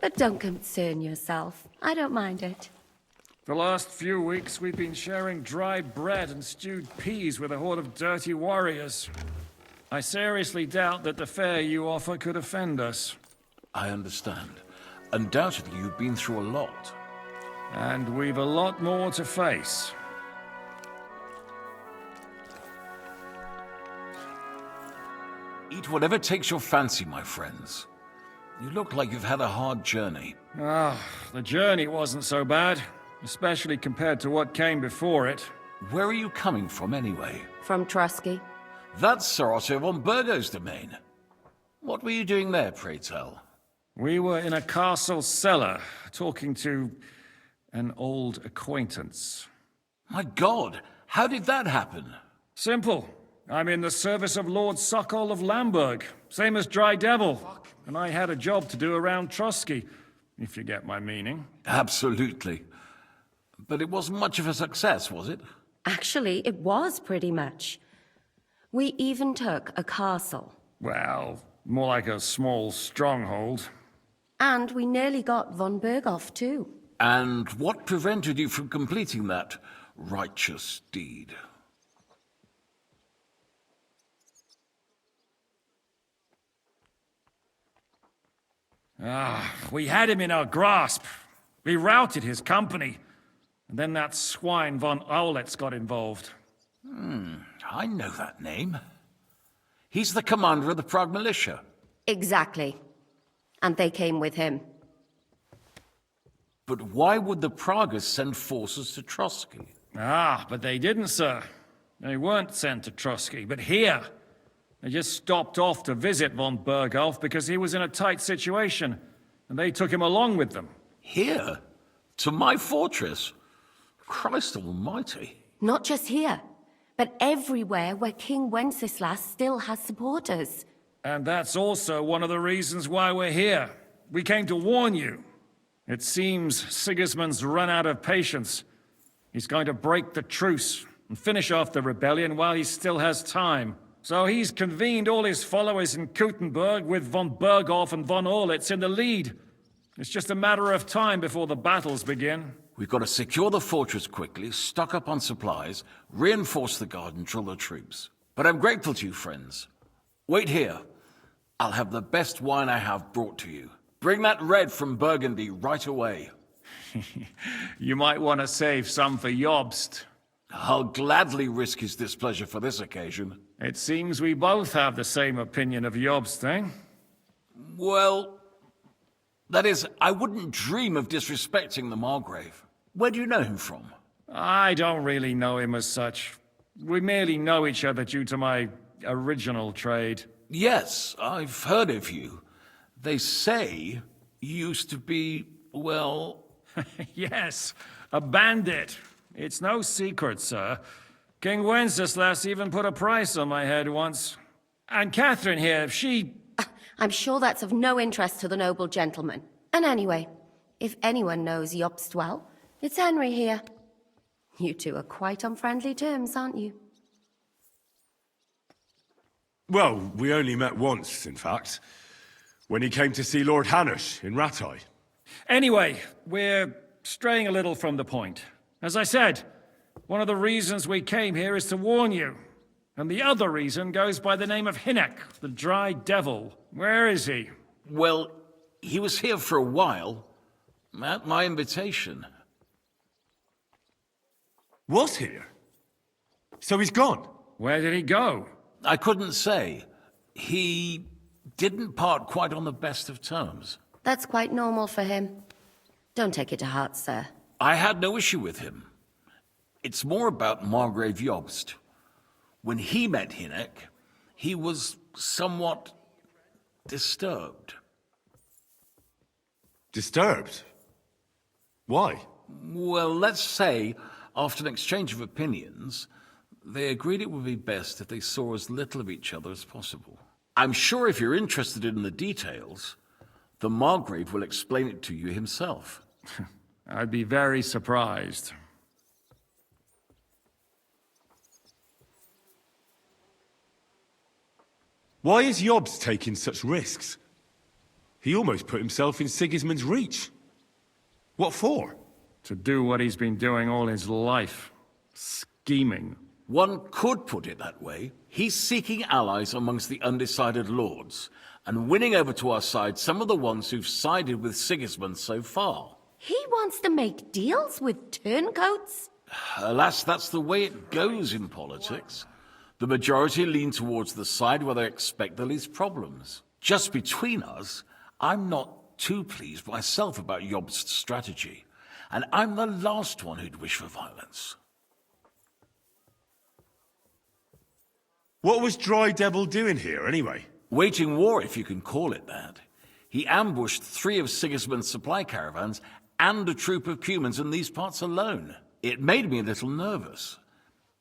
S8: But don't concern yourself. I don't mind it.
S9: The last few weeks we've been sharing dry bread and stewed peas with a horde of dirty warriors. I seriously doubt that the fare you offer could offend us.
S14: I understand. Undoubtedly, you've been through a lot.
S9: And we've a lot more to face.
S14: Eat whatever takes your fancy, my friends. You look like you've had a hard journey.
S9: Ah, the journey wasn't so bad, especially compared to what came before it.
S14: Where are you coming from, anyway?
S8: From Trusky.
S14: That's Sir Otto von Burgo's domain. What were you doing there, pray tell?
S9: We were in a castle cellar, talking to an old acquaintance.
S14: My God, how did that happen?
S9: Simple. I'm in the service of Lord Sokol of Lamberg, same as Dry Devil. And I had a job to do around Trusky, if you get my meaning.
S14: Absolutely. But it wasn't much of a success, was it?
S8: Actually, it was pretty much. We even took a castle.
S9: Well, more like a small stronghold.
S8: And we nearly got von Berghoff, too.
S14: And what prevented you from completing that righteous deed?
S9: Ah, we had him in our grasp. We routed his company. And then that swine von Aulitz got involved.
S14: I know that name. He's the commander of the Prague militia.
S8: Exactly. And they came with him.
S14: But why would the Praguers send forces to Trusky?
S9: Ah, but they didn't, sir. They weren't sent to Trusky, but here. They just stopped off to visit von Berghoff because he was in a tight situation, and they took him along with them.
S14: Here? To my fortress? Christ almighty.
S8: Not just here, but everywhere where King Wenceslas still has supporters.
S9: And that's also one of the reasons why we're here. we came to warn you. It seems Sigismund's run out of patience. He's going to break the truce and finish off the rebellion while he still has time. So he's convened all his followers in Kuttenberg with von Berghoff and von Orlitz in the lead. It's just a matter of time before the battles begin.
S14: We've got to secure the fortress quickly, stock up on supplies, reinforce the guard and drill the troops. But I'm grateful to you, friends. Wait here. I'll have the best wine I have brought to you. Bring that red from Burgundy right away.
S9: You might want to save some for Jobst.
S14: I'll gladly risk his displeasure for this occasion.
S9: It seems we both have the same opinion of Jobst, eh?
S14: Well, that is, I wouldn't dream of disrespecting the Margrave. Where do you know him from?
S9: I don't really know him as such. We merely know each other due to my original trade.
S14: Yes, I've heard of you. They say you used to be, well...
S9: Yes, a bandit. It's no secret, sir. King Wenceslas even put a price on my head once. And Catherine here, she...
S8: I'm sure that's of no interest to the noble gentleman. And anyway, if anyone knows Jobst well, it's Henry here. You two are quite on friendly terms, aren't you?
S5: Well, we only met once, in fact. When he came to see Lord Hanush in Rattay.
S9: Anyway, we're straying a little from the point. As I said, one of the reasons we came here is to warn you. And the other reason goes by the name of Hinek, the Dry Devil. Where is he?
S14: Well, he was here for a while. At my invitation.
S5: Was here? So he's gone?
S9: Where did he go?
S14: I couldn't say. He didn't part quite on the best of terms.
S8: That's quite normal for him. Don't take it to heart, sir.
S14: I had no issue with him. It's more about Margrave Jobst. When he met Hinek, he was somewhat disturbed.
S5: Disturbed? Why?
S14: Well, let's say, after an exchange of opinions, they agreed it would be best if they saw as little of each other as possible. I'm sure if you're interested in the details, the Margrave will explain it to you himself.
S9: I'd be very surprised.
S5: Why is Jobst taking such risks? He almost put himself in Sigismund's reach. What for?
S9: To do what he's been doing all his life. Scheming.
S14: One could put it that way. He's seeking allies amongst the undecided lords, and winning over to our side some of the ones who've sided with Sigismund so far.
S8: He wants to make deals with turncoats?
S14: Alas, that's the way it goes in politics. The majority lean towards the side where they expect the least problems. Just between us, I'm not too pleased myself about Jobst's strategy, and I'm the last one who'd wish for violence.
S5: What was Dry Devil doing here, anyway?
S14: Waging war, if you can call it that. He ambushed 3 of Sigismund's supply caravans and a troop of Cumans in these parts alone. It made me a little nervous.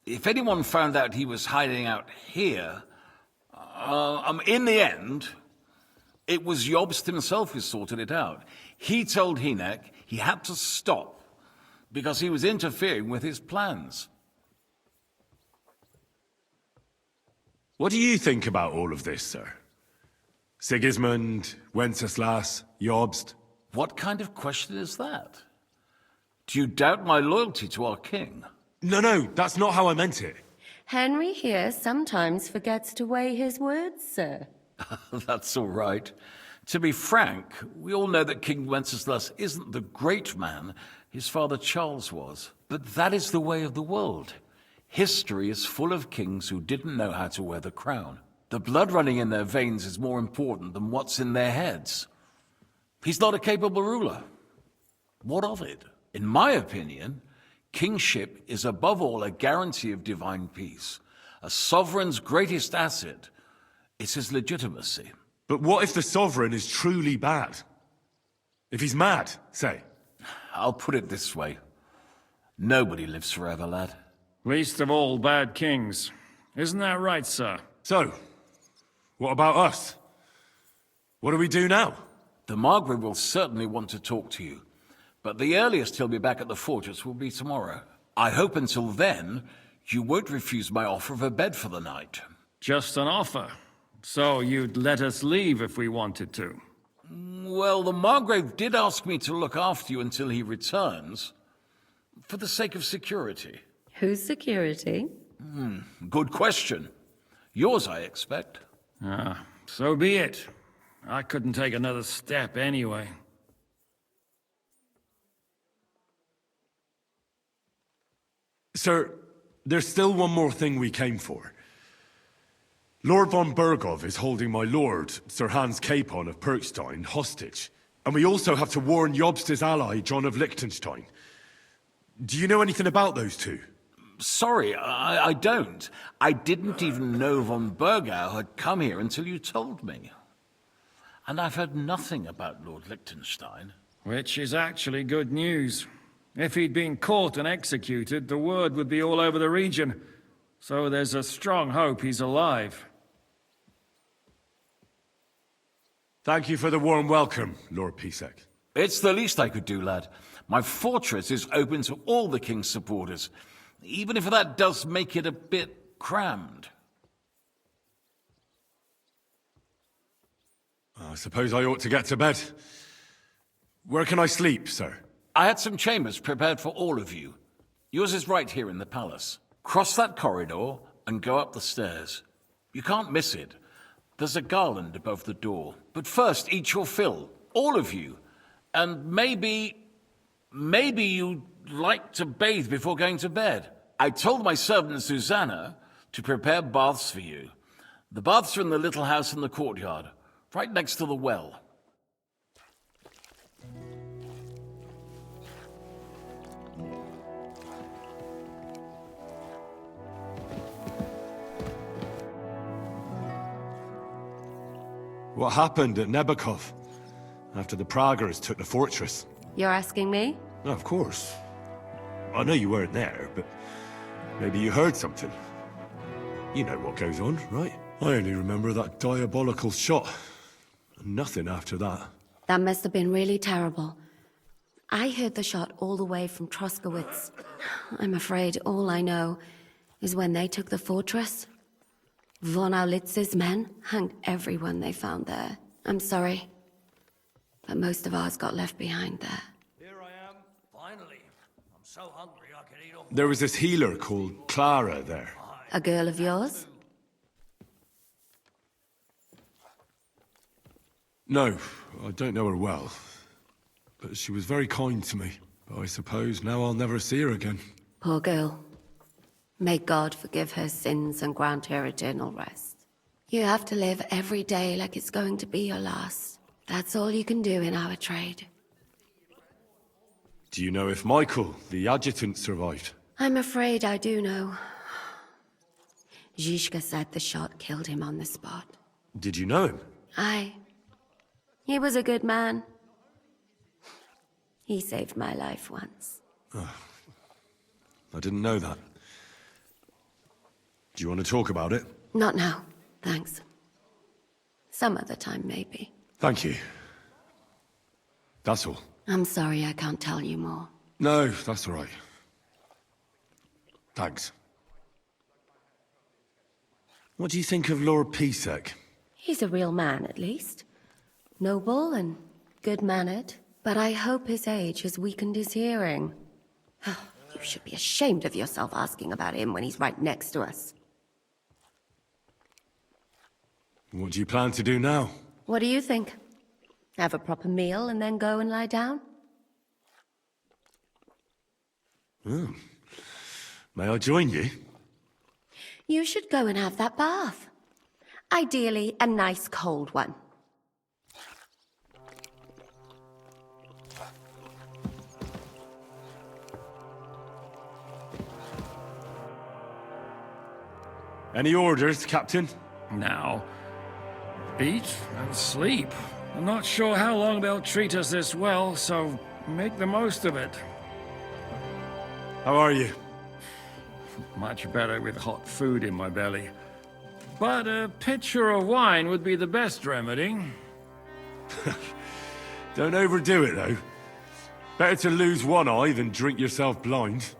S14: If anyone found out he was hiding out here, in the end, it was Jobst himself who sorted it out. He told Hinek he had to stop because he was interfering with his plans.
S5: What do you think about all of this, sir? Sigismund, Wenceslas, Jobst?
S14: What kind of question is that? Do you doubt my loyalty to our king?
S5: No, that's not how I meant it.
S8: Henry here sometimes forgets to weigh his words, sir.
S14: That's all right. To be frank, we all know that King Wenceslas isn't the great man his father Charles was. But that is the way of the world. History is full of kings who didn't know how to wear the crown. The blood running in their veins is more important than what's in their heads. He's not a capable ruler. What of it? In my opinion, kingship is above all a guarantee of divine peace. A sovereign's greatest asset is his legitimacy.
S5: But what if the sovereign is truly bad? If he's mad, say?
S14: I'll put it this way. Nobody lives forever, lad.
S9: Least of all bad kings. Isn't that right, sir?
S5: So, what about us? What do we do now?
S14: The Margrave will certainly want to talk to you, but the earliest he'll be back at the fortress will be tomorrow. I hope until then, you won't refuse my offer of a bed for the night.
S9: Just an offer. So you'd let us leave if we wanted to?
S14: Well, the Margrave did ask me to look after you until he returns, for the sake of security.
S8: Whose security?
S14: Good question. Yours, I expect.
S9: Ah, so be it. I couldn't take another step anyway.
S5: Sir, there's still one more thing we came for. Lord von Bergov is holding my lord, Sir Hans Capon of Perkstein, hostage. And we also have to warn Jobst's ally, John of Liechtenstein. Do you know anything about those two?
S14: Sorry, I don't. I didn't even know von Bergau had come here until you told me. And I've heard nothing about Lord Liechtenstein.
S9: Which is actually good news. If he'd been caught and executed, the word would be all over the region. So there's a strong hope he's alive.
S5: Thank you for the warm welcome, Lord Pisek.
S14: It's the least I could do, lad. My fortress is open to all the king's supporters, even if that does make it a bit crammed.
S5: I suppose I ought to get to bed. Where can I sleep, sir?
S14: I had some chambers prepared for all of you. Yours is right here in the palace. Cross that corridor and go up the stairs. You can't miss it. There's a garland above the door. But first, eat your fill, all of you. And maybe you'd like to bathe before going to bed. I told my servant Susanna to prepare baths for you. The baths are in the little house in the courtyard, right next to the well.
S5: What happened at Nebakov after the Praguers took the fortress?
S8: You're asking me?
S5: No, of course. I know you weren't there, but maybe you heard something. You know what goes on, right? I only remember that diabolical shot. Nothing after that.
S8: That must have been really terrible. I heard the shot all the way from Troskowitz. I'm afraid all I know is when they took the fortress, von Aulitz's men hanged everyone they found there. I'm sorry, but most of ours got left behind there.
S1: Here I am, finally. I'm so hungry I could eat all...
S5: There was this healer called Clara there.
S8: A girl of yours?
S5: No, I don't know her well. But she was very kind to me. But I suppose now I'll never see her again.
S8: Poor girl. May God forgive her sins and grant her eternal rest. You have to live every day like it's going to be your last. That's all you can do in our trade.
S5: Do you know if Michael, the adjutant, survived?
S8: I'm afraid I do know. Zizka said the shot killed him on the spot.
S5: Did you know him?
S8: Aye. He was a good man. He saved my life once.
S5: Oh, I didn't know that. Do you want to talk about it?
S8: Not now, thanks. Some other time, maybe.
S5: Thank you. That's all.
S8: I'm sorry I can't tell you more.
S5: No, that's all right. Thanks. What do you think of Lord Pisek?
S8: He's a real man, at least. Noble and good-mannered. But I hope his age has weakened his hearing. You should be ashamed of yourself asking about him when he's right next to us.
S5: What do you plan to do now?
S8: What do you think? Have a proper meal and then go and lie down?
S5: Oh. May I join you?
S8: You should go and have that bath. Ideally, a nice cold one.
S5: Any orders, Captain?
S9: Now, eat and sleep. I'm not sure how long they'll treat us this well, so make the most of it.
S5: How are you?
S9: Much better with hot food in my belly. But a pitcher of wine would be the best remedy.
S5: Don't overdo it, though. Better to lose one eye than drink yourself blind.